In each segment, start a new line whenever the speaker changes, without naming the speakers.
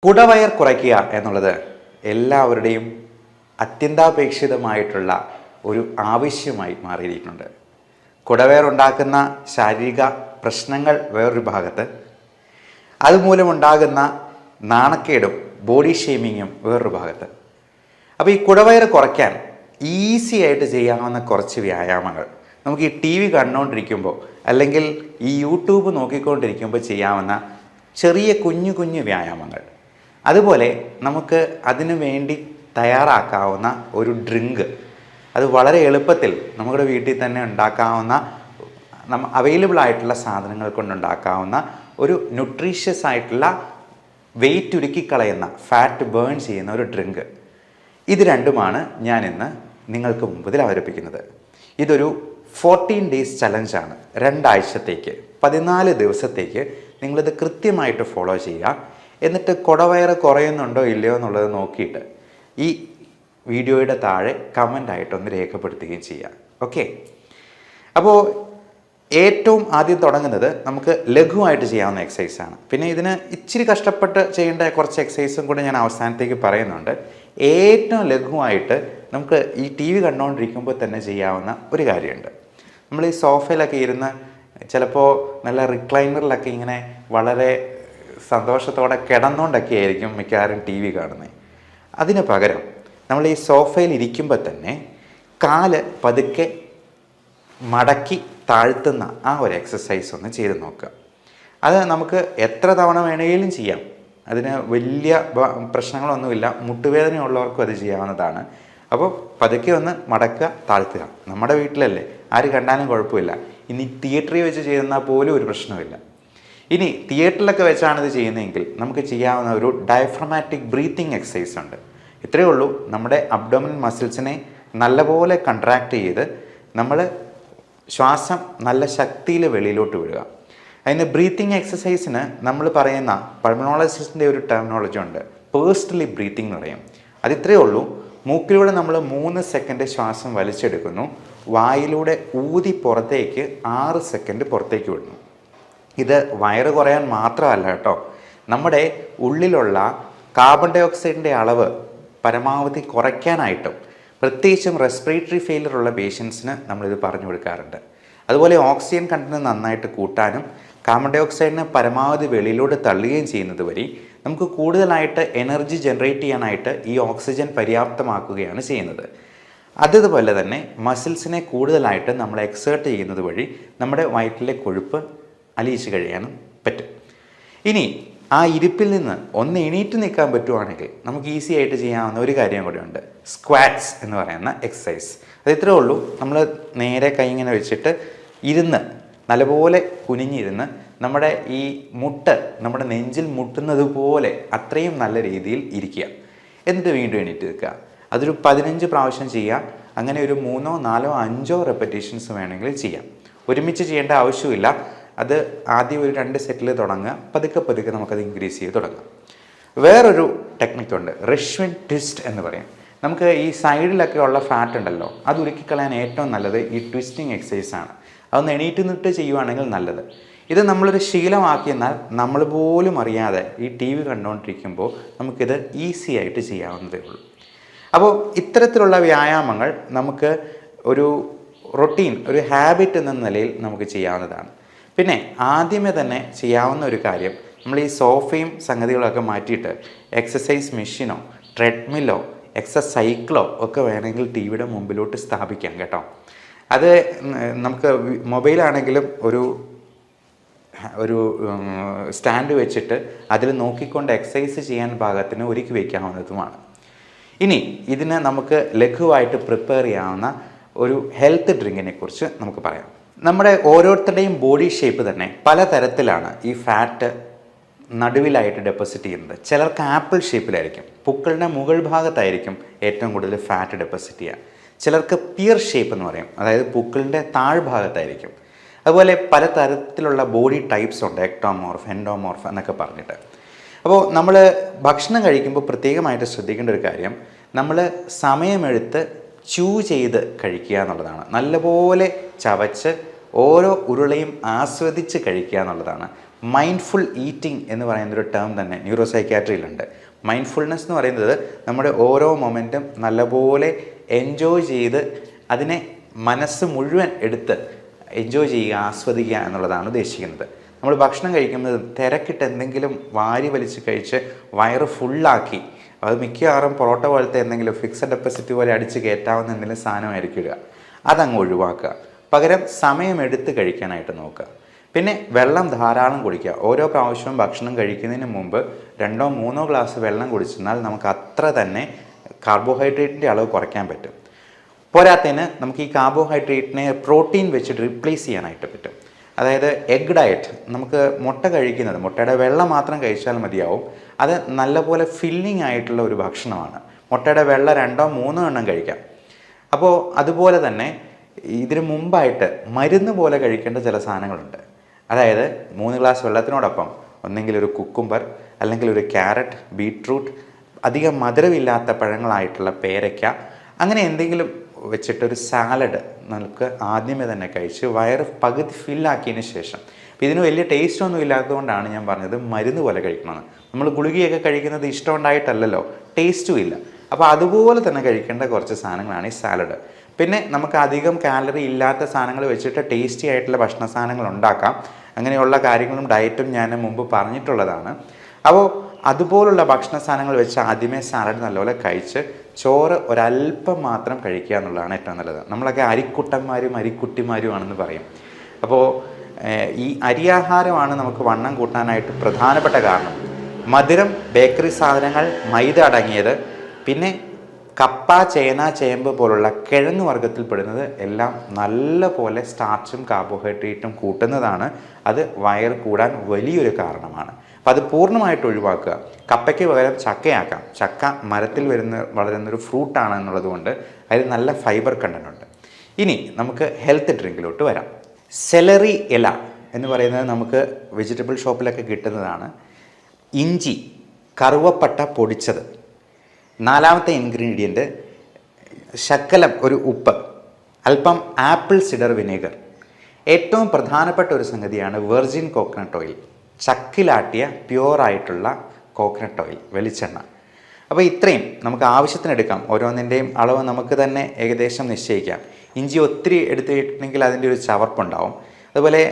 കുടവയർ കുറയ്ക്കുക എന്നുള്ളത് എല്ലാവരുടെയും അത്യന്താപേക്ഷിതമായിട്ടുള്ള ഒരു ആവശ്യമായി മാറിയിരിക്കുന്നുണ്ട്. കുടവയർ ഉണ്ടാക്കുന്ന ശാരീരിക പ്രശ്നങ്ങൾ വേറൊരു ഭാഗത്ത്, അതുമൂലമുണ്ടാകുന്ന നാണക്കേടും ബോഡി ഷേമിങ്ങും വേറൊരു ഭാഗത്ത്. അപ്പോൾ ഈ കുടവയർ കുറയ്ക്കാൻ ഈസി ആയിട്ട് ചെയ്യാവുന്ന കുറച്ച് വ്യായാമങ്ങൾ നമുക്ക് ഈ ടി വി കണ്ടുകൊണ്ടിരിക്കുമ്പോൾ അല്ലെങ്കിൽ ഈ യൂട്യൂബ് നോക്കിക്കൊണ്ടിരിക്കുമ്പോൾ ചെയ്യാവുന്ന ചെറിയ കുഞ്ഞു കുഞ്ഞു വ്യായാമങ്ങൾ, അതുപോലെ നമുക്ക് അതിനു വേണ്ടി തയ്യാറാക്കാവുന്ന ഒരു ഡ്രിങ്ക്, അത് വളരെ എളുപ്പത്തിൽ നമ്മുടെ വീട്ടിൽ തന്നെ ഉണ്ടാക്കാവുന്ന അവൈലബിൾ ആയിട്ടുള്ള സാധനങ്ങൾ കൊണ്ടുണ്ടാക്കാവുന്ന ഒരു ന്യൂട്രീഷ്യസ് ആയിട്ടുള്ള വെയിറ്റ് ഉരുക്കിക്കളയുന്ന ഫാറ്റ് ബേൺ ചെയ്യുന്ന ഒരു ഡ്രിങ്ക്. ഇത് രണ്ടുമാണ് ഞാൻ ഇന്ന് നിങ്ങൾക്ക് മുമ്പിൽ അവതരിപ്പിക്കുന്നത്. ഇതൊരു 14 ഡേയ്സ് ചലഞ്ചാണ്. 2 ആഴ്ചത്തേക്ക് 14 ദിവസത്തേക്ക് നിങ്ങളിത് കൃത്യമായിട്ട് ഫോളോ ചെയ്യുക. എന്നിട്ട് കുടവയറ് കുറയുന്നുണ്ടോ ഇല്ലയോ എന്നുള്ളത് നോക്കിയിട്ട് ഈ വീഡിയോയുടെ താഴെ കമൻ്റായിട്ടൊന്ന് രേഖപ്പെടുത്തുകയും ചെയ്യുക. ഓക്കെ, അപ്പോൾ ഏറ്റവും ആദ്യം തുടങ്ങുന്നത് നമുക്ക് ലഘുവായിട്ട് ചെയ്യാവുന്ന എക്സസൈസാണ്. പിന്നെ ഇതിന് ഇച്ചിരി കഷ്ടപ്പെട്ട് ചെയ്യേണ്ട കുറച്ച് എക്സസൈസും കൂടെ ഞാൻ അവസാനത്തേക്ക് പറയുന്നുണ്ട്. ഏറ്റവും ലഘുവായിട്ട് നമുക്ക് ഈ ടി വി കണ്ടുകൊണ്ടിരിക്കുമ്പോൾ തന്നെ ചെയ്യാവുന്ന ഒരു കാര്യമുണ്ട്. നമ്മൾ ഈ സോഫയിലൊക്കെ ഇരുന്ന് ചിലപ്പോൾ നല്ല റിക്ലൈനറിലൊക്കെ ഇങ്ങനെ വളരെ സന്തോഷത്തോടെ കിടന്നുകൊണ്ടൊക്കെ ആയിരിക്കും മിക്കവാറും ടി വി കാണുന്നത്. അതിന് പകരം നമ്മൾ ഈ സോഫയിൽ ഇരിക്കുമ്പോൾ തന്നെ കാല് പതുക്കെ മടക്കി താഴ്ത്തുന്ന ആ ഒരു എക്സസൈസ് ഒന്ന് ചെയ്ത് നോക്കുക. അത് നമുക്ക് എത്ര തവണ വേണമെങ്കിലും ചെയ്യാം. അതിന് വലിയ പ്രശ്നങ്ങളൊന്നുമില്ല. മുട്ടുവേദനയുള്ളവർക്കും അത് ചെയ്യാവുന്നതാണ്. അപ്പോൾ പതുക്കെ ഒന്ന് മടക്കുക, താഴ്ത്തുക. നമ്മുടെ വീട്ടിലല്ലേ, ആര് കണ്ടാലും കുഴപ്പമില്ല. ഇനി തിയേറ്ററിൽ വെച്ച് ചെയ്യുന്നാൽ പോലും ഒരു പ്രശ്നമില്ല. ഇനി തിയേറ്ററിലൊക്കെ വെച്ചാണ് ഇത് ചെയ്യുന്നതെങ്കിൽ നമുക്ക് ചെയ്യാവുന്ന ഒരു ഡയഫ്രമാറ്റിക് ബ്രീത്തിങ് എക്സസൈസ് ഉണ്ട്. ഇത്രയേ ഉള്ളൂ. നമ്മുടെ അബ്ഡോമിനൽ മസിൽസിനെ നല്ലപോലെ കൺട്രാക്ട് ചെയ്ത് നമ്മൾ ശ്വാസം നല്ല ശക്തിയിൽ വെളിയിലോട്ട് വിടുക. അതിന് ബ്രീത്തിങ് എക്സസൈസിന് നമ്മൾ പറയുന്ന പൾമണോളജിസ്റ്റിൻ്റെ ഒരു ടെർമിനോളജി ഉണ്ട്, പേഴ്സണലി ബ്രീത്തിങ് എന്ന് പറയും. അതിത്രയേ ഉള്ളൂ. മൂക്കിലൂടെ നമ്മൾ 3 സെക്കൻഡ് ശ്വാസം വലിച്ചെടുക്കുന്നു, വായിലൂടെ ഊതി പുറത്തേക്ക് 6 സെക്കൻഡ് പുറത്തേക്ക് വിടുന്നു. ഇത് വയറ് കുറയാൻ മാത്രമല്ല കേട്ടോ, നമ്മുടെ ഉള്ളിലുള്ള കാർബൺ ഡൈ ഓക്സൈഡിൻ്റെ അളവ് പരമാവധി കുറയ്ക്കാനായിട്ടും പ്രത്യേകിച്ചും റെസ്പിറേറ്ററി ഫെയിലിയർ ഉള്ള പേഷ്യൻസിന് നമ്മളിത് പറഞ്ഞു കൊടുക്കാറുണ്ട്. അതുപോലെ ഓക്സിജൻ കണ്ടന്റ് നന്നായിട്ട് കൂട്ടാനും കാർബൺ ഡൈ ഓക്സൈഡിനെ പരമാവധി വെളിയിലോട്ട് തള്ളുകയും ചെയ്യുന്നത് വഴി നമുക്ക് കൂടുതലായിട്ട് എനർജി ജനറേറ്റ് ചെയ്യാനായിട്ട് ഈ ഓക്സിജൻ പര്യാപ്തമാക്കുകയാണ് ചെയ്യുന്നത്. അതുപോലെ തന്നെ മസിൽസിനെ കൂടുതലായിട്ട് നമ്മൾ എക്സേർട്ട് ചെയ്യുന്നത് വഴി നമ്മുടെ വയറ്റിലെ കൊഴുപ്പ് അലിയിച്ച് കഴിയാനും പറ്റും. ഇനി ആ ഇരിപ്പിൽ നിന്ന് ഒന്ന് എണീറ്റ് നിൽക്കാൻ പറ്റുവാണെങ്കിൽ നമുക്ക് ഈസി ആയിട്ട് ചെയ്യാവുന്ന ഒരു കാര്യം കൂടെയുണ്ട്, സ്ക്വാറ്റ്സ് എന്ന് പറയുന്ന എക്സസൈസ്. അത് ഇത്രേ ഉള്ളൂ. നമ്മൾ നേരെ കൈ ഇങ്ങനെ വെച്ചിട്ട് ഇരുന്ന് നല്ലപോലെ കുനിഞ്ഞിരുന്ന് നമ്മുടെ ഈ മുട്ട് നമ്മുടെ നെഞ്ചിൽ മുട്ടുന്നത് പോലെ അത്രയും നല്ല രീതിയിൽ ഇരിക്കുക. എന്നിട്ട് വീണ്ടും എണീറ്റ് നിൽക്കുക. അതൊരു 15 പ്രാവശ്യം ചെയ്യുക. അങ്ങനെ ഒരു 3, 4, 5 റെപ്പറ്റീഷൻസ് വേണമെങ്കിൽ ചെയ്യാം. ഒരുമിച്ച് ചെയ്യേണ്ട ആവശ്യമില്ല. അത് ആദ്യം ഒരു 2 സെറ്റിൽ തുടങ്ങുക. പതുക്കെ പതുക്കെ നമുക്കത് ഇൻക്രീസ് ചെയ്ത് തുടങ്ങാം. വേറൊരു ടെക്നിക്കുണ്ട്, റിഷ്വിൻ ട്വിസ്റ്റ് എന്ന് പറയും. നമുക്ക് ഈ സൈഡിലൊക്കെ ഉള്ള ഫാറ്റ് ഉണ്ടല്ലോ, അത് ഉരുക്കിക്കളയാൻ ഏറ്റവും നല്ലത് ഈ ട്വിസ്റ്റിംഗ് എക്സസൈസാണ്. അതൊന്ന് എണീറ്റ് നിന്നിട്ട് ചെയ്യുവാണെങ്കിൽ നല്ലത്. ഇത് നമ്മളൊരു ശീലമാക്കിയെന്നാൽ നമ്മൾ പോലും അറിയാതെ ഈ ടി വി കണ്ടുകൊണ്ടിരിക്കുമ്പോൾ നമുക്കിത് ഈസി ആയിട്ട് ചെയ്യാവുന്നതേ ഉള്ളൂ. അപ്പോൾ ഇത്തരത്തിലുള്ള വ്യായാമങ്ങൾ നമുക്ക് ഒരു റൊട്ടീൻ, ഒരു ഹാബിറ്റ് എന്ന നിലയിൽ നമുക്ക് ചെയ്യാവുന്നതാണ്. പിന്നെ ആദ്യമേ തന്നെ ചെയ്യാവുന്ന ഒരു കാര്യം, നമ്മൾ ഈ സോഫയും സംഗതികളൊക്കെ മാറ്റിയിട്ട് എക്സസൈസ് മെഷീനോ ട്രെഡ്മില്ലോ സൈക്കിളോ ഒക്കെ വേണമെങ്കിൽ ടി വിയുടെ മുമ്പിലോട്ട് സ്ഥാപിക്കാം കേട്ടോ. അത് നമുക്ക് മൊബൈലാണെങ്കിലും ഒരു സ്റ്റാൻഡ് വെച്ചിട്ട് അതിൽ നോക്കിക്കൊണ്ട് എക്സസൈസ് ചെയ്യാൻ പാകത്തിന് ഒരുക്കി വയ്ക്കാവുന്നതുമാണ്. ഇനി ഇതിന് നമുക്ക് ലഘുവായിട്ട് പ്രിപ്പയർ ചെയ്യാവുന്ന ഒരു ഹെൽത്ത് ഡ്രിങ്കിനെ കുറിച്ച് നമുക്ക് പറയാം. നമ്മുടെ ഓരോരുത്തരുടെയും ബോഡി ഷേപ്പ് തന്നെ പലതരത്തിലാണ് ഈ ഫാറ്റ് നടുവിലായിട്ട് ഡെപ്പോസിറ്റ് ചെയ്യുന്നത്. ചിലർക്ക് ആപ്പിൾ ഷേപ്പിലായിരിക്കും, പുക്കളുടെ മുകൾ ഭാഗത്തായിരിക്കും ഏറ്റവും കൂടുതൽ ഫാറ്റ് ഡെപ്പോസിറ്റ് ചെയ്യുക. ചിലർക്ക് പിയർ ഷേപ്പ് എന്ന് പറയും, അതായത് പുക്കളുടെ താഴ്ഭാഗത്തായിരിക്കും. അതുപോലെ പലതരത്തിലുള്ള ബോഡി ടൈപ്സ് ഉണ്ട്, എക്ടോമോർഫ്, എൻഡോമോർഫ് എന്നൊക്കെ പറഞ്ഞിട്ട്. അപ്പോൾ നമ്മൾ ഭക്ഷണം കഴിക്കുമ്പോൾ പ്രത്യേകമായിട്ട് ശ്രദ്ധിക്കേണ്ട ഒരു കാര്യം, നമ്മൾ സമയമെടുത്ത് ചെയ്ത് കഴിക്കുക എന്നുള്ളതാണ്. നല്ലപോലെ ചവച്ച് ഓരോ ഉരുളയും ആസ്വദിച്ച് കഴിക്കുക എന്നുള്ളതാണ്. മൈൻഡ്ഫുൾ ഈറ്റിംഗ് എന്ന് പറയുന്നൊരു ടേം തന്നെ ന്യൂറോ സൈക്യാട്രിയിലുണ്ട്. മൈൻഡ്ഫുൾനെസ് എന്ന് പറയുന്നത് നമ്മുടെ ഓരോ മൊമെൻറ്റും നല്ലപോലെ എൻജോയ് ചെയ്ത് അതിനെ മനസ്സ് മുഴുവൻ എടുത്ത് എൻജോയ് ചെയ്യുക, ആസ്വദിക്കുക എന്നുള്ളതാണ് ഉദ്ദേശിക്കുന്നത്. നമ്മൾ ഭക്ഷണം കഴിക്കുന്നത് തിരക്കിട്ട് എന്തെങ്കിലും വാരി വലിച്ച് കഴിച്ച് വയറ് ഫുള്ളാക്കി, അത് മിക്കവാറും പൊറോട്ട പോലത്തെ എന്തെങ്കിലും ഫിക്സഡ് ഡെപ്പോസിറ്റ് പോലെ അടിച്ച് കയറ്റാവുന്ന എന്തെങ്കിലും സാധനമായിരിക്കും ഇടുക. അതങ്ങ് ഒഴിവാക്കുക. പകരം സമയമെടുത്ത് കഴിക്കാനായിട്ട് നോക്കുക. പിന്നെ വെള്ളം ധാരാളം കുടിക്കുക. ഓരോ പ്രാവശ്യവും ഭക്ഷണം കഴിക്കുന്നതിന് മുമ്പ് 2-3 ഗ്ലാസ് വെള്ളം കുടിച്ചെന്നാൽ നമുക്ക് അത്ര തന്നെ കാർബോഹൈഡ്രേറ്റിൻ്റെ അളവ് കുറയ്ക്കാൻ പറ്റും. പോരാത്തതിന് നമുക്ക് ഈ കാർബോഹൈഡ്രേറ്റിനെ പ്രോട്ടീൻ വെച്ചിട്ട് റീപ്ലേസ് ചെയ്യാനായിട്ട് പറ്റും. അതായത് എഗ് ഡയറ്റ്, നമുക്ക് മുട്ട കഴിക്കുന്നത്, മുട്ടയുടെ വെള്ള മാത്രം കഴിച്ചാൽ മതിയാവും. അത് നല്ലപോലെ ഫില്ലിംഗ് ആയിട്ടുള്ള ഒരു ഭക്ഷണമാണ്. മുട്ടയുടെ വെള്ള 2-3 എണ്ണം കഴിക്കാം. അപ്പോൾ അതുപോലെ തന്നെ ഇതിന് മുമ്പായിട്ട് മരുന്ന് പോലെ കഴിക്കേണ്ട ചില സാധനങ്ങളുണ്ട്. അതായത് 3 ഗ്ലാസ് വെള്ളത്തിനോടൊപ്പം ഒന്നെങ്കിൽ ഒരു കുക്കുംബർ, അല്ലെങ്കിൽ ഒരു ക്യാരറ്റ്, ബീട്രൂട്ട്, അധികം മധുരമില്ലാത്ത പഴങ്ങളായിട്ടുള്ള പേരയ്ക്ക, അങ്ങനെ എന്തെങ്കിലും വെച്ചിട്ടൊരു സാലഡ് നമുക്ക് ആദ്യമേ തന്നെ കഴിച്ച് വയറ് പകുതി ഫില്ലാക്കിയതിന് ശേഷം, അപ്പോൾ ഇതിന് വലിയ ടേസ്റ്റ് ഒന്നും ഇല്ലാത്തതുകൊണ്ടാണ് ഞാൻ പറഞ്ഞത് മരുന്ന് പോലെ കഴിക്കണമെന്ന്. നമ്മൾ ഗുളികയൊക്കെ കഴിക്കുന്നത് ഇഷ്ടമുണ്ടായിട്ടല്ലല്ലോ, ടേസ്റ്റും ഇല്ല. അപ്പോൾ അതുപോലെ തന്നെ കഴിക്കേണ്ട കുറച്ച് സാധനങ്ങളാണ് ഈ സാലഡ്. പിന്നെ നമുക്ക് അധികം കാലറി ഇല്ലാത്ത സാധനങ്ങൾ വെച്ചിട്ട് ടേസ്റ്റി ആയിട്ടുള്ള ഭക്ഷണ സാധനങ്ങൾ ഉണ്ടാക്കാം. അങ്ങനെയുള്ള കാര്യങ്ങളും ഡയറ്റും ഞാൻ മുമ്പ് പറഞ്ഞിട്ടുള്ളതാണ്. അപ്പോൾ അതുപോലുള്ള ഭക്ഷണ സാധനങ്ങൾ വെച്ച് ആദ്യമേ സാലഡ് നല്ലപോലെ കഴിച്ച് ചോറ് ഒരല്പം മാത്രം കഴിക്കുക എന്നുള്ളതാണ് ഏറ്റവും നല്ലത്. നമ്മളൊക്കെ അരിക്കുട്ടന്മാരും അരിക്കുട്ടിമാരുമാണെന്ന് പറയും. അപ്പോൾ ഈ അരിയാഹാരമാണ് നമുക്ക് വണ്ണം കൂട്ടാനായിട്ട് പ്രധാനപ്പെട്ട കാരണം. മധുരം, ബേക്കറി സാധനങ്ങൾ, മൈദ അടങ്ങിയത്, പിന്നെ കപ്പ, ചേന, ചേമ്പ് പോലുള്ള കിഴങ്ങ് വർഗ്ഗത്തിൽപ്പെടുന്നത് എല്ലാം നല്ല പോലെ സ്റ്റാർച്ചും കാർബോഹൈഡ്രേറ്റും കൂട്ടുന്നതാണ്. അത് വയർ കൂടാൻ വലിയൊരു കാരണമാണ്. അപ്പോൾ അത് പൂർണ്ണമായിട്ട് ഒഴിവാക്കുക. കപ്പയ്ക്ക് പകരം ചക്കയാക്കാം. ചക്ക മരത്തിൽ വളരുന്നൊരു ഫ്രൂട്ടാണ് എന്നുള്ളത് കൊണ്ട് അതിൽ നല്ല ഫൈബർ കണ്ടന്റ് ഉണ്ട്. ഇനി നമുക്ക് ഹെൽത്ത് ഡ്രിങ്കിലോട്ട് വരാം. സെലറി ഇല എന്ന് പറയുന്നത് നമുക്ക് വെജിറ്റബിൾ ഷോപ്പിലൊക്കെ കിട്ടുന്നതാണ്. ഇഞ്ചി, കറുവപ്പട്ട പൊടിച്ചത്, 4ാമത്തെ ഇൻഗ്രീഡിയൻറ്റ് ശകലം ഒരു ഉപ്പ്, അല്പം ആപ്പിൾ സിഡർ വിനേഗർ. ഏറ്റവും പ്രധാനപ്പെട്ട ഒരു സംഗതിയാണ് വെർജിൻ കോക്കനട്ട് ഓയിൽ, ചക്കിലാട്ടിയ പ്യുവറായിട്ടുള്ള കോക്കനട്ട് ഓയിൽ, വെളിച്ചെണ്ണ. അപ്പോൾ ഇത്രയും നമുക്ക് ആവശ്യത്തിനെടുക്കാം. ഓരോന്നിൻ്റെയും അളവ് നമുക്ക് തന്നെ ഏകദേശം നിശ്ചയിക്കാം. ഇഞ്ചി ഒത്തിരി എടുത്തിട്ടുണ്ടെങ്കിൽ അതിൻ്റെ ഒരു ചവർപ്പുണ്ടാവും. അതുപോലെ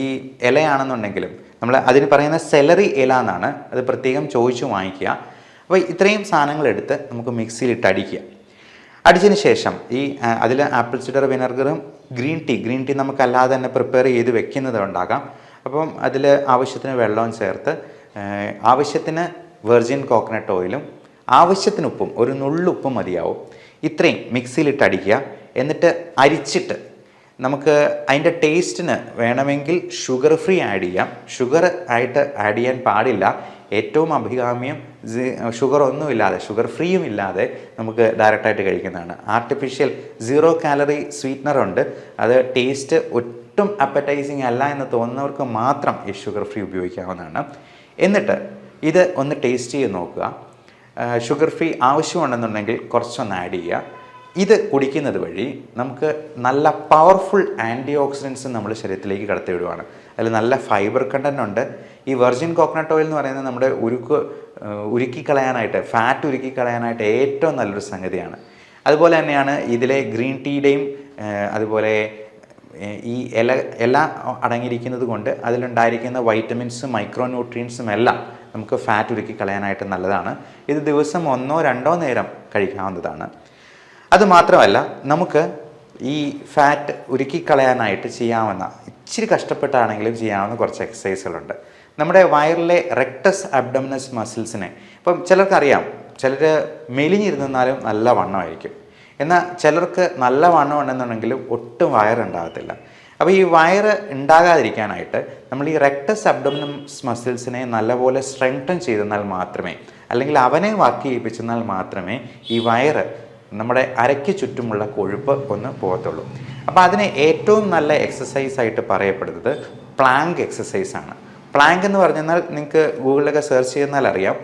ഈ ഇലയാണെന്നുണ്ടെങ്കിലും നമ്മൾ അതിന് പറയുന്ന സെലറി ഇല എന്നാണ്, അത് പ്രത്യേകം ചോദിച്ചു വാങ്ങിക്കുക. അപ്പോൾ ഇത്രയും സാധനങ്ങളെടുത്ത് നമുക്ക് മിക്സിയിലിട്ട് അടിക്കുക. അടിച്ചതിന് ശേഷം ഈ അതിൽ ആപ്പിൾ സിഡർ വിനെഗറും ഗ്രീൻ ടീ നമുക്കല്ലാതെ തന്നെ പ്രിപ്പയർ ചെയ്ത് വെക്കുന്നത് ഉണ്ടാകാം. അപ്പം അതിൽ ആവശ്യത്തിന് വെള്ളവും ചേർത്ത്, ആവശ്യത്തിന് വെർജിൻ കോക്കനട്ട് ഓയിലും, ആവശ്യത്തിന് ഉപ്പും, ഒരു നുള്ളുപ്പും മതിയാവും. ഇത്രയും മിക്സിയിലിട്ട് അടിക്കുക. എന്നിട്ട് അരിച്ചിട്ട് നമുക്ക് അതിൻ്റെ ടേസ്റ്റിന് വേണമെങ്കിൽ ഷുഗർ ഫ്രീ ആഡ് ചെയ്യാം. ഷുഗർ ആയിട്ട് ആഡ് ചെയ്യാൻ പാടില്ല. ഏറ്റവും അഭികാമ്യം ഷുഗർ ഒന്നുമില്ലാതെ, ഷുഗർ ഫ്രീയും ഇല്ലാതെ നമുക്ക് ഡയറക്റ്റായിട്ട് കഴിക്കുന്നതാണ്. ആർട്ടിഫിഷ്യൽ 0 കാലറി സ്വീറ്റ്നറുണ്ട്. അത് ടേസ്റ്റ് ഒട്ടും അപ്പറ്റൈസിങ് അല്ല എന്ന് തോന്നുന്നവർക്ക് മാത്രം ഈ ഷുഗർ ഫ്രീ ഉപയോഗിക്കാവുന്നതാണ്. എന്നിട്ട് ഇത് ഒന്ന് ടേസ്റ്റ് ചെയ്ത് നോക്കുക. ഷുഗർ ഫ്രീ ആവശ്യമുണ്ടെന്നുണ്ടെങ്കിൽ കുറച്ചൊന്ന് ആഡ് ചെയ്യുക. ഇത് കുടിക്കുന്നത് വഴി നമുക്ക് നല്ല പവർഫുൾ ആൻറ്റി ഓക്സിഡൻസ് നമ്മൾ ശരീരത്തിലേക്ക് കടത്തിവിടുവാണ്. അതിൽ നല്ല ഫൈബർ കണ്ടന്റ് ഉണ്ട്. ഈ വെർജിൻ കോക്കനട്ട് ഓയിൽ എന്ന് പറയുന്നത് നമ്മുടെ ഉരുക്കിക്കളയാനായിട്ട്, ഫാറ്റ് ഉരുക്കിക്കളയാനായിട്ട് ഏറ്റവും നല്ലൊരു സംഗതിയാണ്. അതുപോലെ തന്നെയാണ് ഇതിലെ ഗ്രീൻ ടീയുടെയും അതുപോലെ ഈ ഇല അടങ്ങിയിരിക്കുന്നത് കൊണ്ട് അതിലുണ്ടായിരിക്കുന്ന വൈറ്റമിൻസും മൈക്രോ ന്യൂട്രിയൻസും എല്ലാം നമുക്ക് ഫാറ്റ് ഉരുക്കിക്കളയാനായിട്ട് നല്ലതാണ്. ഇത് ദിവസം 1-2 നേരം കഴിക്കാവുന്നതാണ്. അതുമാത്രമല്ല, നമുക്ക് ഈ ഫാറ്റ് ഉരുക്കിക്കളയാനായിട്ട് ചെയ്യാവുന്ന, ഇച്ചിരി കഷ്ടപ്പെട്ടാണെങ്കിലും ചെയ്യാവുന്ന കുറച്ച് എക്സസൈസുകളുണ്ട്. നമ്മുടെ വയറിലെ റെക്ടസ് അബ്ഡോമിനസ് മസിൽസിനെ, ഇപ്പം ചിലർക്കറിയാം, ചിലർ മെലിഞ്ഞിരുന്നാലും നല്ല വണ്ണമായിരിക്കും. എന്നാൽ ചിലർക്ക് നല്ല വണ്ണം ഉണ്ടെന്നുണ്ടെങ്കിലും ഒട്ടും വയറുണ്ടാകത്തില്ല. അപ്പോൾ ഈ വയറ് ഉണ്ടാകാതിരിക്കാനായിട്ട് നമ്മൾ ഈ റെക്ടസ് അബ്ഡോമിനസ് മസിൽസിനെ നല്ലപോലെ സ്ട്രെങ്തൻ ചെയ്തെന്നാൽ മാത്രമേ, അല്ലെങ്കിൽ അവനെ വർക്ക് ചെയ്യിപ്പിച്ചെന്നാൽ മാത്രമേ ഈ വയറ്, നമ്മുടെ അരയ്ക്ക് ചുറ്റുമുള്ള കൊഴുപ്പ് ഒന്ന് പോകത്തുള്ളൂ. അപ്പോൾ അതിന് ഏറ്റവും നല്ല എക്സസൈസായിട്ട് പറയപ്പെടുന്നത് പ്ലാങ്ക് എക്സസൈസാണ്. പ്ലാങ്ക് എന്ന് പറഞ്ഞാൽ നിങ്ങൾക്ക് ഗൂഗിളിലൊക്കെ സെർച്ച് ചെയ്യുന്നാൽ അറിയാം.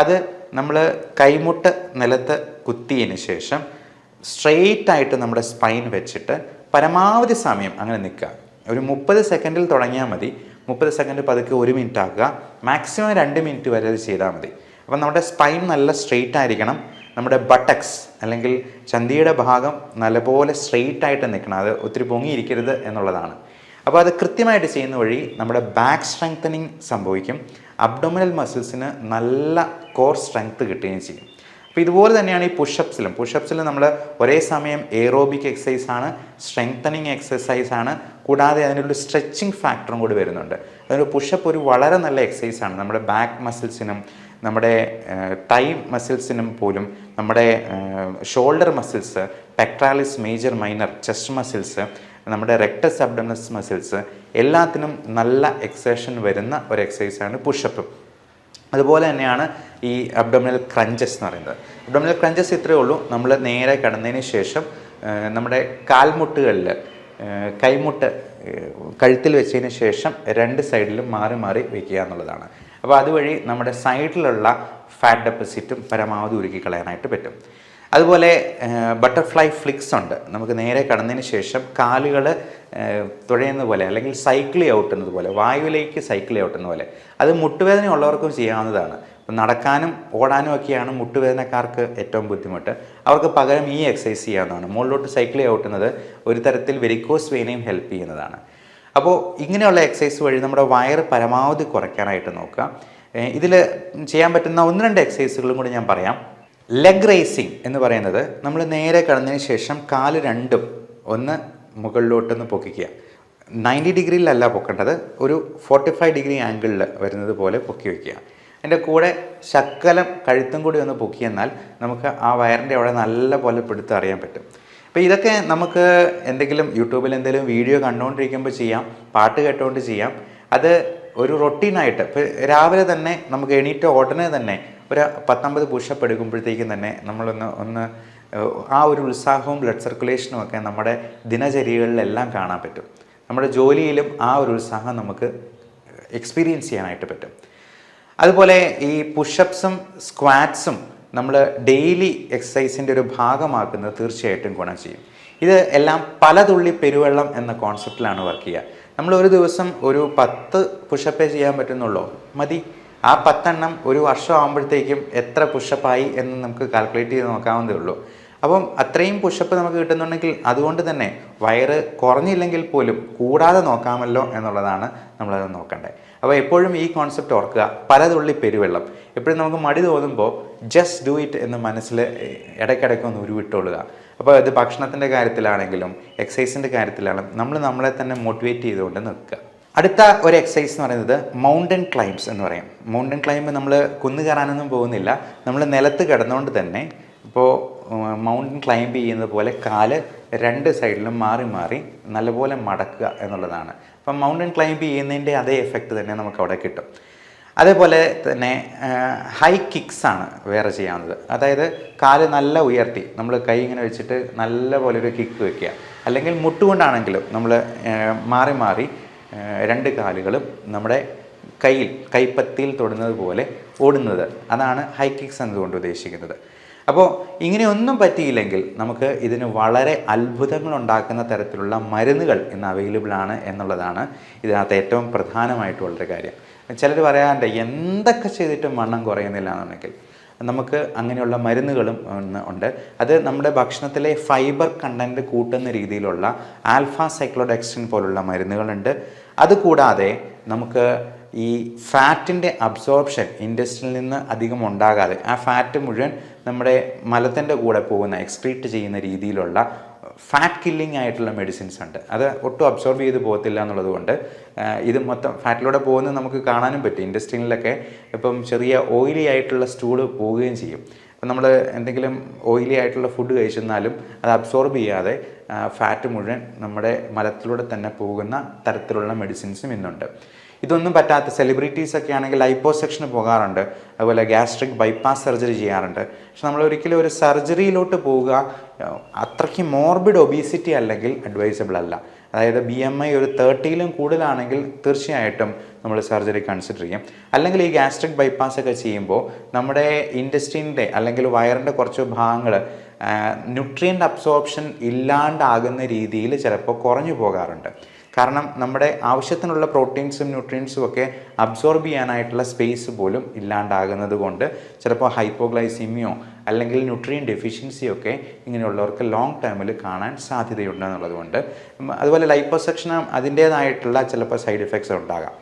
അത് നമ്മൾ കൈമുട്ട് നിലത്ത് കുത്തിയതിന് ശേഷം സ്ട്രെയിറ്റ് ആയിട്ട് നമ്മുടെ സ്പൈൻ വെച്ചിട്ട് പരമാവധി സമയം അങ്ങനെ നിൽക്കുക. ഒരു 30 സെക്കൻഡിൽ തുടങ്ങിയാൽ മതി. 30 സെക്കൻഡ് പതുക്കെ 1 മിനിറ്റ് ആക്കുക. മാക്സിമം 2 മിനിറ്റ് വരെ അത് ചെയ്താൽ മതി. അപ്പം നമ്മുടെ സ്പൈൻ നല്ല സ്ട്രെയിറ്റ് ആയിരിക്കണം. നമ്മുടെ ബട്ടക്സ് അല്ലെങ്കിൽ ചന്തിയുടെ ഭാഗം നല്ലപോലെ സ്ട്രെയിറ്റ് ആയിട്ട് നിൽക്കണം. അത് ഒത്തിരി പൊങ്ങിയിരിക്കരുത് എന്നുള്ളതാണ്. അപ്പോൾ അത് കൃത്യമായിട്ട് ചെയ്യുന്ന വഴി നമ്മുടെ ബാക്ക് സ്ട്രെങ്തനിങ് സംഭവിക്കും. അബ്ഡോമിനൽ മസിൽസിന് നല്ല കോർ സ്ട്രെങ്ത് കിട്ടുകയും ചെയ്യും. അപ്പോൾ ഇതുപോലെ തന്നെയാണ് ഈ പുഷപ്സിലും നമ്മൾ ഒരേ സമയം എയറോബിക് എക്സസൈസ് ആണ്, സ്ട്രെങ്തനിങ് എക്സസൈസ് ആണ്, കൂടാതെ അതിനൊരു സ്ട്രെച്ചിങ് ഫാക്ടറും കൂടി വരുന്നുണ്ട്. അതിന് പുഷപ്പ് ഒരു വളരെ നല്ല എക്സസൈസ് ആണ്. നമ്മുടെ ബാക്ക് മസിൽസിനും നമ്മുടെ തൈ മസിൽസിനും പോലും, നമ്മുടെ shoulder muscles, pectoralis major minor, chest muscles, നമ്മുടെ റെക്ടസ് അബ്ഡോമിനസ് മസിൽസ് എല്ലാത്തിനും നല്ല എക്സേഷൻ വരുന്ന ഒരു എക്സസൈസാണ് പുഷപ്പ്. അതുപോലെ തന്നെയാണ് ഈ അബ്ഡോമിനൽ ക്രഞ്ചസ് എന്ന് പറയുന്നത്. അബ്ഡോമിനൽ ക്രഞ്ചസ് ഇത്രയേ ഉള്ളൂ. നമ്മൾ നേരെ കിടന്നതിന് ശേഷം നമ്മുടെ കാൽമുട്ടുകളിൽ കൈമുട്ട് കഴുത്തിൽ വെച്ചതിന് ശേഷം 2 സൈഡിലും മാറി മാറി വയ്ക്കുക എന്നുള്ളതാണ്. അപ്പോൾ അതുവഴി നമ്മുടെ സൈഡിലുള്ള ഫാറ്റ് ഡെപ്പോസിറ്റും പരമാവധി ഉരുക്കി കളയാനായിട്ട് പറ്റും. അതുപോലെ ബട്ടർഫ്ലൈ ഫ്ലിക്സ് ഉണ്ട്. നമുക്ക് നേരെ കടന്നതിന് ശേഷം കാലുകൾ തുഴയുന്ന പോലെ അല്ലെങ്കിൽ സൈക്കിൾ ഔട്ടുന്നത് പോലെ, വായുവിലേക്ക് സൈക്കിൾ ഔട്ടുന്ന പോലെ, അത് മുട്ടുവേദന ഉള്ളവർക്കും ചെയ്യാവുന്നതാണ്. അപ്പം നടക്കാനും ഓടാനും ഒക്കെയാണ് മുട്ടുവേദനക്കാർക്ക് ഏറ്റവും ബുദ്ധിമുട്ട്. അവർക്ക് പകരം ഈ എക്സസൈസ് ചെയ്യാവുന്നതാണ്. മുകളിലോട്ട് സൈക്കിൾ ഔട്ടുന്നത് ഒരു തരത്തിൽ വെരിക്കോസ് വെയിനെയും ഹെൽപ്പ് ചെയ്യുന്നതാണ്. അപ്പോൾ ഇങ്ങനെയുള്ള എക്സസൈസ് വഴി നമ്മുടെ വയറ് പരമാവധി കുറയ്ക്കാനായിട്ട് നോക്കുക. ഇതിൽ ചെയ്യാൻ പറ്റുന്ന 1-2 എക്സസൈസുകളും കൂടി ഞാൻ പറയാം. ലെഗ് റേസിങ് എന്ന് പറയുന്നത് നമ്മൾ നേരെ കിടന്നതിന് ശേഷം കാല് രണ്ടും ഒന്ന് മുകളിലോട്ടൊന്ന് പൊക്കിക്കുക. 90 ഡിഗ്രിയിലല്ല പൊക്കേണ്ടത്, ഒരു 45 ഡിഗ്രി ആംഗിളിൽ വരുന്നത് പോലെ പൊക്കി വയ്ക്കുക. അതിൻ്റെ കൂടെ ശക്കലം കഴുത്തും കൂടി ഒന്ന് പൊക്കിയെന്നാൽ നമുക്ക് ആ വയറിൻ്റെ അവിടെ നല്ല പോലെ പിടുത്തം അറിയാൻ പറ്റും. അപ്പോൾ ഇതൊക്കെ നമുക്ക് എന്തെങ്കിലും യൂട്യൂബിൽ എന്തെങ്കിലും വീഡിയോ കണ്ടുകൊണ്ടിരിക്കുമ്പോൾ ചെയ്യാം, പാട്ട് കേട്ടുകൊണ്ട് ചെയ്യാം. അത് ഒരു റൊട്ടീനായിട്ട് ഇപ്പോൾ രാവിലെ തന്നെ നമുക്ക് എണീറ്റ ഉടനെ തന്നെ ഒരു 19 പുഷപ്പ് എടുക്കുമ്പോഴത്തേക്കും തന്നെ നമ്മളൊന്ന് ആ ഒരു ഉത്സാഹവും ബ്ലഡ് സർക്കുലേഷനും ഒക്കെ നമ്മുടെ ദിനചര്യകളിലെല്ലാം കാണാൻ പറ്റും. നമ്മുടെ ജോലിയിലും ആ ഒരു ഉത്സാഹം നമുക്ക് എക്സ്പീരിയൻസ് ചെയ്യാനായിട്ട് പറ്റും. അതുപോലെ ഈ പുഷപ്സും സ്ക്വാറ്റ്സും നമ്മൾ ഡെയിലി എക്സസൈസിൻ്റെ ഒരു ഭാഗമാക്കുന്നത് തീർച്ചയായിട്ടും ഗുണം ചെയ്യും. ഇത് എല്ലാം പല തുള്ളി പെരുവെള്ളം എന്ന കോൺസെപ്റ്റിലാണ് വർക്ക് ചെയ്യുക. നമ്മൾ ഒരു ദിവസം ഒരു 10 പുഷപ്പേ ചെയ്യാൻ പറ്റുന്നുള്ളൂ, മതി. ആ 10 എണ്ണം ഒരു വർഷം ആകുമ്പോഴത്തേക്കും എത്ര പുഷപ്പായി എന്ന് നമുക്ക് കാൽക്കുലേറ്റ് ചെയ്ത് നോക്കാവുന്നതേ ഉള്ളൂ. അപ്പം അത്രയും പുഷപ്പ് നമുക്ക് കിട്ടുന്നുണ്ടെങ്കിൽ അതുകൊണ്ട് തന്നെ വയറ് കുറഞ്ഞില്ലെങ്കിൽ പോലും കൂടാതെ നോക്കാമല്ലോ എന്നുള്ളതാണ് നമ്മളത് നോക്കേണ്ടത്. അപ്പോൾ എപ്പോഴും ഈ കോൺസെപ്റ്റ് ഓർക്കുക, പലതുള്ളി പെരുവെള്ളം. എപ്പോഴും നമുക്ക് മടി തോന്നുമ്പോൾ ജസ്റ്റ് ഡു ഇറ്റ് എന്ന് മനസ്സിൽ ഇടയ്ക്കിടയ്ക്കൊന്ന് ഉരുവിട്ടുകൊള്ളുക. അപ്പോൾ ഇത് ഭക്ഷണത്തിൻ്റെ കാര്യത്തിലാണെങ്കിലും എക്സസൈസിൻ്റെ കാര്യത്തിലാണെങ്കിലും നമ്മൾ നമ്മളെ തന്നെ മോട്ടിവേറ്റ് ചെയ്തുകൊണ്ട് നിൽക്കുക. അടുത്ത ഒരു എക്സസൈസ് എന്ന് പറയുന്നത് മൗണ്ടൻ ക്ലൈംബ്സ് എന്ന് പറയും. മൗണ്ടൻ ക്ലൈംബ് നമ്മൾ കുന്നു കയറാനൊന്നും പോകുന്നില്ല, നമ്മൾ നിലത്ത് കിടന്നുകൊണ്ട് തന്നെ ഇപ്പോൾ മൗണ്ടൻ ക്ലൈംബ് ചെയ്യുന്നത് പോലെ കാല് 2 സൈഡിലും മാറി മാറി നല്ലപോലെ മടക്കുക എന്നുള്ളതാണ്. അപ്പം മൗണ്ടൻ ക്ലൈംബ് ചെയ്യുന്നതിൻ്റെ അതേ എഫക്റ്റ് തന്നെ നമുക്ക് അവിടെ കിട്ടും. അതേപോലെ തന്നെ ഹൈ കിക്സാണ് വേറെ ചെയ്യാവുന്നത്. അതായത് കാല് നല്ല ഉയർത്തി നമ്മൾ കൈ ഇങ്ങനെ വെച്ചിട്ട് നല്ല പോലെ ഒരു കിക്ക് വയ്ക്കുക, അല്ലെങ്കിൽ മുട്ടുകൊണ്ടാണെങ്കിലും നമ്മൾ മാറി മാറി 2 കാലുകളും നമ്മുടെ കൈപ്പത്തിയിൽ തൊടുന്നത് പോലെ ഓടുന്നത്, അതാണ് ഹൈ കിക്സ് എന്നതുകൊണ്ട് ഉദ്ദേശിക്കുന്നത്. അപ്പോൾ ഇങ്ങനെയൊന്നും പറ്റിയില്ലെങ്കിൽ നമുക്ക് ഇതിന് വളരെ അത്ഭുതങ്ങൾ ഉണ്ടാക്കുന്ന തരത്തിലുള്ള മരുന്നുകൾ ഇന്ന് അവൈലബിൾ ആണ് എന്നുള്ളതാണ് ഇതിനകത്ത് ഏറ്റവും പ്രധാനമായിട്ടുള്ളൊരു കാര്യം. ചിലർ പറയാറുണ്ട് എന്തൊക്കെ ചെയ്തിട്ടും വണ്ണം കുറയുന്നില്ല എന്നുണ്ടെങ്കിൽ നമുക്ക് അങ്ങനെയുള്ള മരുന്നുകളും ഉണ്ട്. അത് നമ്മുടെ ഭക്ഷണത്തിലെ ഫൈബർ കണ്ടൻറ്റ് കൂട്ടുന്ന രീതിയിലുള്ള ആൽഫ സൈക്ലോഡെക്സിൻ പോലുള്ള മരുന്നുകളുണ്ട്. അതുകൂടാതെ നമുക്ക് ഈ ഫാറ്റിൻ്റെ അബ്സോർപ്ഷൻ ഇൻഡസ്ട്രിയിൽ നിന്ന് അധികം ഉണ്ടാകാതെ ആ ഫാറ്റ് മുഴുവൻ നമ്മുടെ മലത്തിൻ്റെ കൂടെ പോകുന്ന എക്സ്ക്രീറ്റ് ചെയ്യുന്ന രീതിയിലുള്ള ഫാറ്റ് കില്ലിംഗ് ആയിട്ടുള്ള മെഡിസിൻസ് ഉണ്ട്. അത് ഒട്ടും അബ്സോർബ് ചെയ്ത് പോകത്തില്ല എന്നുള്ളത് കൊണ്ട് ഇത് മൊത്തം ഫാറ്റിലൂടെ പോകുന്നത് നമുക്ക് കാണാനും പറ്റും. ഇൻഡസ്ട്രിയിലൊക്കെ ഇപ്പം ചെറിയ ഓയിലി ആയിട്ടുള്ള സ്റ്റൂള് പോവുകയും ചെയ്യും. അപ്പം നമ്മൾ എന്തെങ്കിലും ഓയിലി ആയിട്ടുള്ള ഫുഡ് കഴിച്ചെന്നാലും അത് അബ്സോർബ് ചെയ്യാതെ ഫാറ്റ് മുഴുവൻ നമ്മുടെ മലത്തിലൂടെ തന്നെ പോകുന്ന തരത്തിലുള്ള മെഡിസിൻസും ഇന്നുണ്ട്. ഇതൊന്നും പറ്റാത്ത സെലിബ്രിറ്റീസൊക്കെ ആണെങ്കിൽ ലൈപ്പോസെക്ഷന് പോകാറുണ്ട്, അതുപോലെ ഗ്യാസ്ട്രിക് ബൈപ്പാസ് സർജറി ചെയ്യാറുണ്ട്. പക്ഷെ നമ്മൾ ഒരിക്കലും ഒരു സർജറിയിലോട്ട് പോവുക അത്രയ്ക്ക് മോർബിഡ് ഒബീസിറ്റി അല്ലെങ്കിൽ അഡ്വൈസബിൾ അല്ല. അതായത് BMI ഒരു 30-ലും കൂടുതലാണെങ്കിൽ തീർച്ചയായിട്ടും നമ്മൾ സർജറി കൺസിഡർ ചെയ്യും. അല്ലെങ്കിൽ ഈ ഗ്യാസ്ട്രിക് ബൈപ്പാസ് ഒക്കെ ചെയ്യുമ്പോൾ നമ്മുടെ ഇൻഡസ്ട്രീൻ്റെ അല്ലെങ്കിൽ വയറിൻ്റെ കുറച്ച് ഭാഗങ്ങൾ ന്യൂട്രിയൻ്റ് അബ്സോർപ്ഷൻ ഇല്ലാണ്ടാകുന്ന രീതിയിൽ ചിലപ്പോൾ കുറഞ്ഞു പോകാറുണ്ട്. കാരണം നമ്മുടെ ആവശ്യത്തിനുള്ള പ്രോട്ടീൻസും ന്യൂട്രിയൻസും ഒക്കെ അബ്സോർബ് ചെയ്യാനായിട്ടുള്ള സ്പേസ് പോലും ഇല്ലാണ്ടാകുന്നത് കൊണ്ട് ചിലപ്പോൾ ഹൈപ്പോഗ്ലൈസീമിയോ അല്ലെങ്കിൽ ന്യൂട്രിയൻ ഡെഫിഷ്യൻസിയോ ഒക്കെ ഇങ്ങനെയുള്ളവർക്ക് ലോങ് ടേമിൽ കാണാൻ സാധ്യതയുണ്ട് എന്നുള്ളതുകൊണ്ട്. അതുപോലെ ലൈപ്പോസക്ഷനും അതിൻ്റേതായിട്ടുള്ള ചിലപ്പോൾ സൈഡ് എഫക്ട്സ് ഉണ്ടാകാം.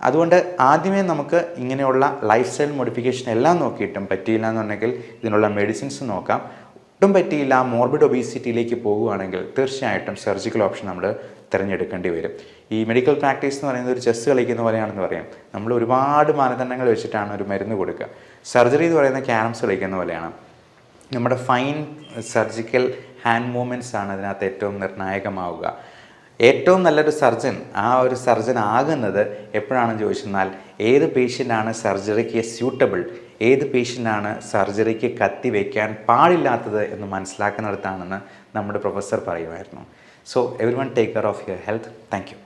അതുകൊണ്ട് ആദ്യമേ നമുക്ക് ഇങ്ങനെയുള്ള ലൈഫ് സ്റ്റൈൽ മോഡിഫിക്കേഷൻ എല്ലാം നോക്കിയിട്ടും പറ്റിയില്ല എന്നുണ്ടെങ്കിൽ ഇതിനുള്ള മെഡിസിൻസ് നോക്കാം. ഒട്ടും പറ്റിയില്ല, മോർബിഡ് ഒബീസിറ്റിയിലേക്ക് പോകുകയാണെങ്കിൽ തീർച്ചയായിട്ടും സർജിക്കൽ ഓപ്ഷൻ നമ്മൾ തിരഞ്ഞെടുക്കേണ്ടി വരും. ഈ മെഡിക്കൽ പ്രാക്ടീസ് എന്ന് പറയുന്നത് ഒരു ചെസ്സ് കളിക്കുന്ന പോലെയാണെന്ന് പറയാം. നമ്മൾ ഒരുപാട് മാനദണ്ഡങ്ങൾ വെച്ചിട്ടാണ് ഒരു മരുന്ന് കൊടുക്കുക. സർജറി എന്ന് പറയുന്ന ക്യാരംസ് കളിക്കുന്ന പോലെയാണ്. നമ്മുടെ ഫൈൻ സർജിക്കൽ ഹാൻഡ് മൂവ്മെൻറ്റ്സ് ആണ് അതിനകത്ത് ഏറ്റവും നിർണായകമാവുക. ഏറ്റവും നല്ലൊരു സർജൻ ഒരു സർജൻ ആകുന്നത് എപ്പോഴാണെന്ന് ചോദിച്ചെന്നാൽ ഏത് പേഷ്യൻ്റാണ് സർജറിക്ക് സ്യൂട്ടബിൾ, ഏത് പേഷ്യൻ്റാണ് സർജറിക്ക് കത്തി വയ്ക്കാൻ പാടില്ലാത്തത് എന്ന് മനസ്സിലാക്കുന്നിടത്താണെന്ന് നമ്മുടെ പ്രൊഫസർ പറയുമായിരുന്നു. So every one take care of your health. Thank you.